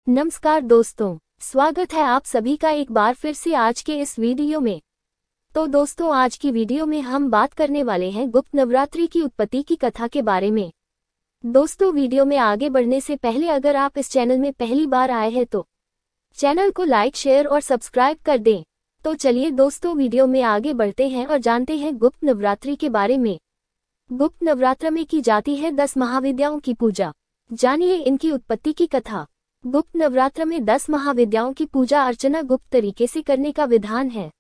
नमस्कार दोस्तों, स्वागत है आप सभी का एक बार फिर से आज के इस वीडियो में। तो दोस्तों, आज की वीडियो में हम बात करने वाले हैं गुप्त नवरात्रि की उत्पत्ति की कथा के बारे में। दोस्तों, वीडियो में आगे बढ़ने से पहले अगर आप इस चैनल में पहली बार आए हैं तो चैनल को लाइक, शेयर और सब्सक्राइब कर दें। तो चलिए दोस्तों, वीडियो में आगे बढ़ते हैं और जानते हैं गुप्त नवरात्रि के बारे में। गुप्त नवरात्र में की जाती है 10 महाविद्याओं की पूजा। जानिए इनकी उत्पत्ति की कथा। गुप्त नवरात्र में 10 महाविद्याओं की पूजा अर्चना गुप्त तरीके से करने का विधान है,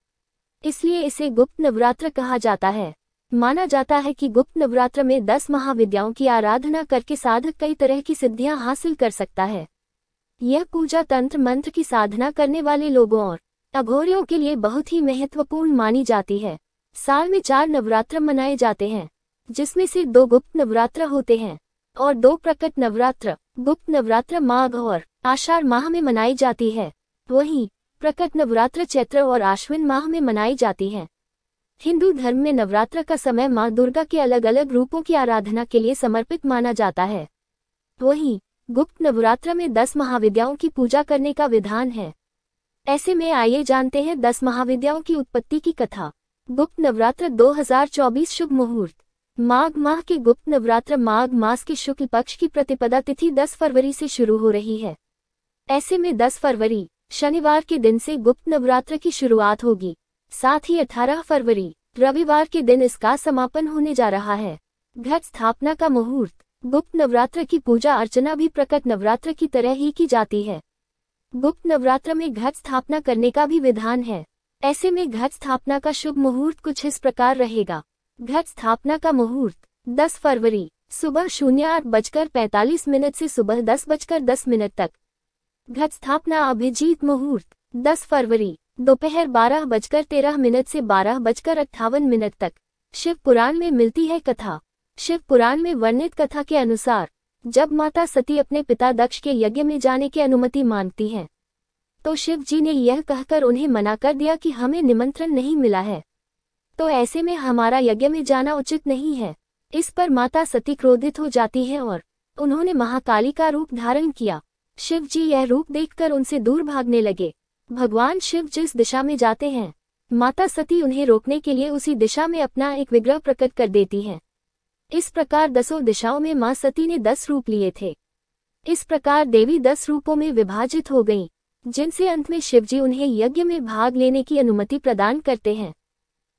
इसलिए इसे गुप्त नवरात्र कहा जाता है। माना जाता है कि गुप्त नवरात्र में 10 महाविद्याओं की आराधना करके साधक कई तरह की सिद्धियां हासिल कर सकता है। यह पूजा तंत्र मंत्र की साधना करने वाले लोगों और अघोरियों के लिए बहुत ही महत्वपूर्ण मानी जाती है। साल में 4 नवरात्र मनाए जाते हैं, जिसमें से 2 गुप्त नवरात्र होते हैं और 2 प्रकट नवरात्र। गुप्त नवरात्र माघ और आषाढ़ माह में मनाई जाती है, वहीं प्रकट नवरात्र चैत्र और आश्विन माह में मनाई जाती है। हिंदू धर्म में नवरात्र का समय मां दुर्गा के अलग अलग रूपों की आराधना के लिए समर्पित माना जाता है। वहीं गुप्त नवरात्र में 10 महाविद्याओं की पूजा करने का विधान है। ऐसे में आइए जानते हैं 10 महाविद्याओं की उत्पत्ति की कथा। गुप्त नवरात्र 2024 शुभ मुहूर्त। माघ माह के गुप्त नवरात्र माघ मास के शुक्ल पक्ष की प्रतिपदा तिथि 10 फरवरी से शुरू हो रही है। ऐसे में 10 फरवरी शनिवार के दिन से गुप्त नवरात्र की शुरुआत होगी। साथ ही 18 फरवरी रविवार के दिन इसका समापन होने जा रहा है। घट स्थापना का मुहूर्त। गुप्त नवरात्र की पूजा अर्चना भी प्रकट नवरात्र की तरह ही की जाती है। गुप्त नवरात्र में घट स्थापना करने का भी विधान है। ऐसे में घट स्थापना का शुभ मुहूर्त कुछ इस प्रकार रहेगा। घट स्थापना का मुहूर्त 10 फरवरी सुबह 08:45 से सुबह 10:10 तक। घट स्थापना अभिजीत मुहूर्त 10 फरवरी दोपहर 12:13 से 12:58 तक। शिव पुराण में मिलती है कथा। शिव पुराण में वर्णित कथा के अनुसार जब माता सती अपने पिता दक्ष के यज्ञ में जाने की अनुमति मांगती हैं, तो शिव जी ने यह कहकर उन्हें मना कर दिया कि हमें निमंत्रण नहीं मिला है, तो ऐसे में हमारा यज्ञ में जाना उचित नहीं है। इस पर माता सती क्रोधित हो जाती है और उन्होंने महाकाली का रूप धारण किया। शिव जी यह रूप देखकर उनसे दूर भागने लगे। भगवान शिव जिस दिशा में जाते हैं, माता सती उन्हें रोकने के लिए उसी दिशा में अपना एक विग्रह प्रकट कर देती हैं। इस प्रकार 10 दिशाओं में मां सती ने 10 रूप लिए थे। इस प्रकार देवी 10 रूपों में विभाजित हो गईं, जिनसे अंत में शिवजी उन्हें यज्ञ में भाग लेने की अनुमति प्रदान करते हैं।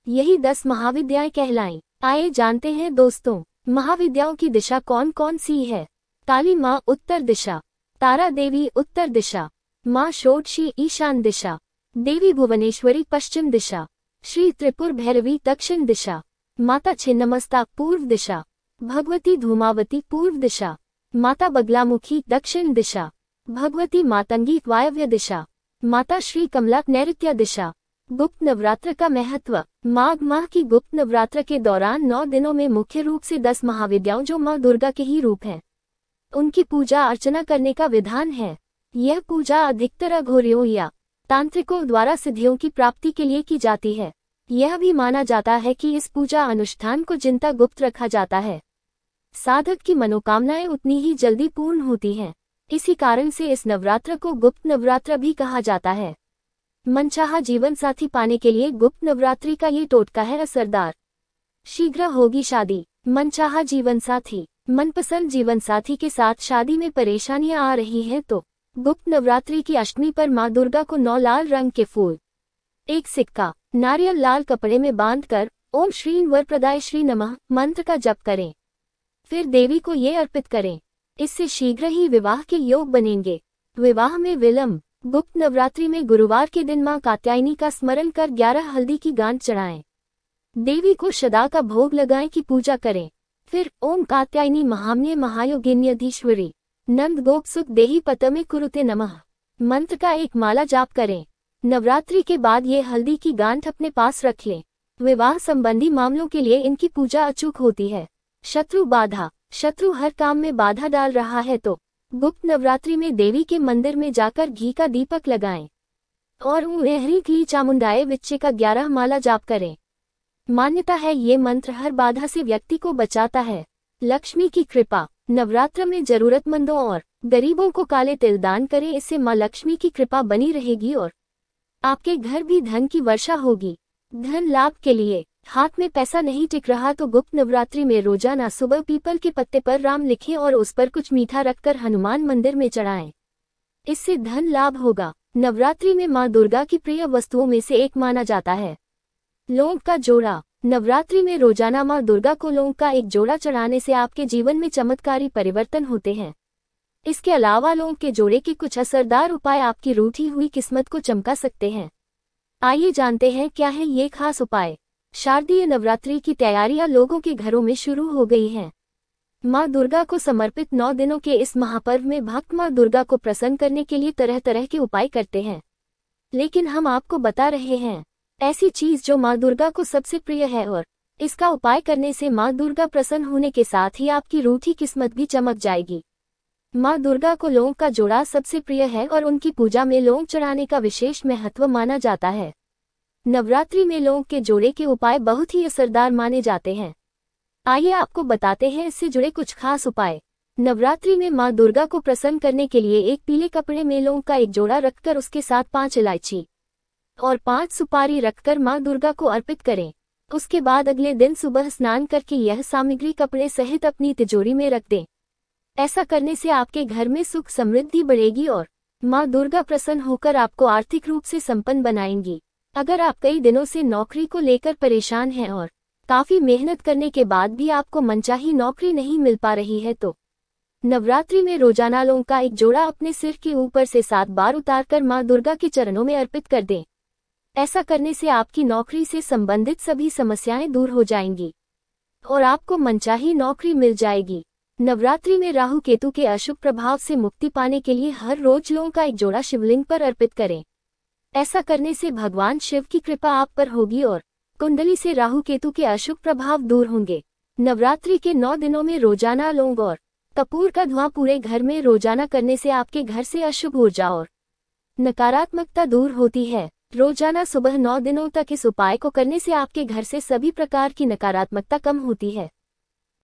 यही 10 महाविद्याएं कहलाईं। आइए जानते हैं दोस्तों, महाविद्याओं की दिशा कौन कौन सी है। काली मां उत्तर दिशा, तारा देवी उत्तर दिशा, मां षोडशी ईशान दिशा, देवी भुवनेश्वरी पश्चिम दिशा, श्री त्रिपुर भैरवी दक्षिण दिशा, माता छिन्नमस्ता पूर्व दिशा, भगवती धूमावती पूर्व दिशा, माता बगलामुखी दक्षिण दिशा, भगवती मातंगी वायव्य दिशा, माता श्री कमला नैऋत्य दिशा। गुप्त नवरात्र का महत्व। माघ माह की गुप्त नवरात्र के दौरान 9 दिनों में मुख्य रूप से 10 महाविद्याओं जो मां दुर्गा के ही रूप हैं, उनकी पूजा अर्चना करने का विधान है। यह पूजा अधिकतर अघोरियों या तांत्रिकों द्वारा सिद्धियों की प्राप्ति के लिए की जाती है। यह भी माना जाता है कि इस पूजा अनुष्ठान को जिनता गुप्त रखा जाता है, साधक की मनोकामनाएं उतनी ही जल्दी पूर्ण होती हैं। इसी कारण से इस नवरात्र को गुप्त नवरात्र भी कहा जाता है। मनचाहा जीवन साथी पाने के लिए गुप्त नवरात्रि का ये टोटका है असरदार। शीघ्र होगी शादी। मनचाहा जीवन साथी। मनपसंद जीवन साथी के साथ शादी में परेशानियां आ रही हैं तो गुप्त नवरात्रि की अष्टमी पर मां दुर्गा को 9 लाल रंग के फूल, 1 सिक्का, नारियल लाल कपड़े में बांधकर ओम श्रीं वरप्रदाय श्री नमः मंत्र का जप करें। फिर देवी को ये अर्पित करें। इससे शीघ्र ही विवाह के योग बनेंगे। विवाह में विलंब। गुप्त नवरात्रि में गुरुवार के दिन मां कात्यायनी का स्मरण कर 11 हल्दी की गांठ चढ़ाएं। देवी को शदा का भोग लगाएं की पूजा करें। फिर ओम कात्यायनी महाम्ये महायोगिन्यधीश्वरी नंद गोप सुख देही पतमे कुरुते नमः मंत्र का एक माला जाप करें। नवरात्रि के बाद ये हल्दी की गांठ अपने पास रख लें। विवाह संबंधी मामलों के लिए इनकी पूजा अचूक होती है। शत्रु बाधा। शत्रु हर काम में बाधा डाल रहा है तो गुप्त नवरात्रि में देवी के मंदिर में जाकर घी का दीपक लगाएं और ह्रीं क्लीं चामुंडाय विच्चे का 11 माला जाप करें। मान्यता है ये मंत्र हर बाधा से व्यक्ति को बचाता है। लक्ष्मी की कृपा। नवरात्र में जरूरतमंदों और गरीबों को काले तिल दान करें, इससे माँ लक्ष्मी की कृपा बनी रहेगी और आपके घर भी धन की वर्षा होगी। धन लाभ के लिए हाथ में पैसा नहीं टिक रहा तो गुप्त नवरात्रि में रोजाना सुबह पीपल के पत्ते पर राम लिखें और उस पर कुछ मीठा रखकर हनुमान मंदिर में चढ़ाएं। इससे धन लाभ होगा। नवरात्रि में माँ दुर्गा की प्रिय वस्तुओं में से एक माना जाता है लौंग का जोड़ा। नवरात्रि में रोजाना माँ दुर्गा को लौंग का एक जोड़ा चढ़ाने से आपके जीवन में चमत्कारी परिवर्तन होते हैं। इसके अलावा लौंग के जोड़े के कुछ असरदार उपाय आपकी रूठी हुई किस्मत को चमका सकते हैं। आइए जानते हैं क्या है ये खास उपाय। शारदीय नवरात्रि की तैयारियां लोगों के घरों में शुरू हो गई हैं। माँ दुर्गा को समर्पित 9 दिनों के इस महापर्व में भक्त माँ दुर्गा को प्रसन्न करने के लिए तरह तरह के उपाय करते हैं, लेकिन हम आपको बता रहे हैं ऐसी चीज जो माँ दुर्गा को सबसे प्रिय है और इसका उपाय करने से माँ दुर्गा प्रसन्न होने के साथ ही आपकी रूठी किस्मत भी चमक जाएगी। माँ दुर्गा को लौंग का जोड़ा सबसे प्रिय है और उनकी पूजा में लौंग चढ़ाने का विशेष महत्व माना जाता है। नवरात्रि में लौंग के जोड़े के उपाय बहुत ही असरदार माने जाते हैं। आइए आपको बताते हैं इससे जुड़े कुछ खास उपाय। नवरात्रि में माँ दुर्गा को प्रसन्न करने के लिए एक पीले कपड़े में लौंग का एक जोड़ा रखकर उसके साथ 5 इलायची और 5 सुपारी रखकर माँ दुर्गा को अर्पित करें। उसके बाद अगले दिन सुबह स्नान करके यह सामग्री कपड़े सहित अपनी तिजोरी में रख दें। ऐसा करने से आपके घर में सुख समृद्धि बढ़ेगी और माँ दुर्गा प्रसन्न होकर आपको आर्थिक रूप से संपन्न बनाएंगी। अगर आप कई दिनों से नौकरी को लेकर परेशान हैं और काफी मेहनत करने के बाद भी आपको मनचाही नौकरी नहीं मिल पा रही है तो नवरात्रि में रोजाना लौंग का एक जोड़ा अपने सिर के ऊपर से 7 बार उतारकर माँ दुर्गा के चरणों में अर्पित कर दें। ऐसा करने से आपकी नौकरी से संबंधित सभी समस्याएं दूर हो जाएंगी और आपको मनचाही नौकरी मिल जाएगी। नवरात्रि में राहु केतु के अशुभ प्रभाव से मुक्ति पाने के लिए हर रोज लौंग का एक जोड़ा शिवलिंग पर अर्पित करें। ऐसा करने से भगवान शिव की कृपा आप पर होगी और कुंडली से राहु केतु के अशुभ प्रभाव दूर होंगे। नवरात्रि के 9 दिनों में रोजाना लौंग और कपूर का धुआं पूरे घर में रोजाना करने से आपके घर से अशुभ ऊर्जा और नकारात्मकता दूर होती है। रोजाना सुबह 9 दिनों तक इस उपाय को करने से आपके घर से सभी प्रकार की नकारात्मकता कम होती है।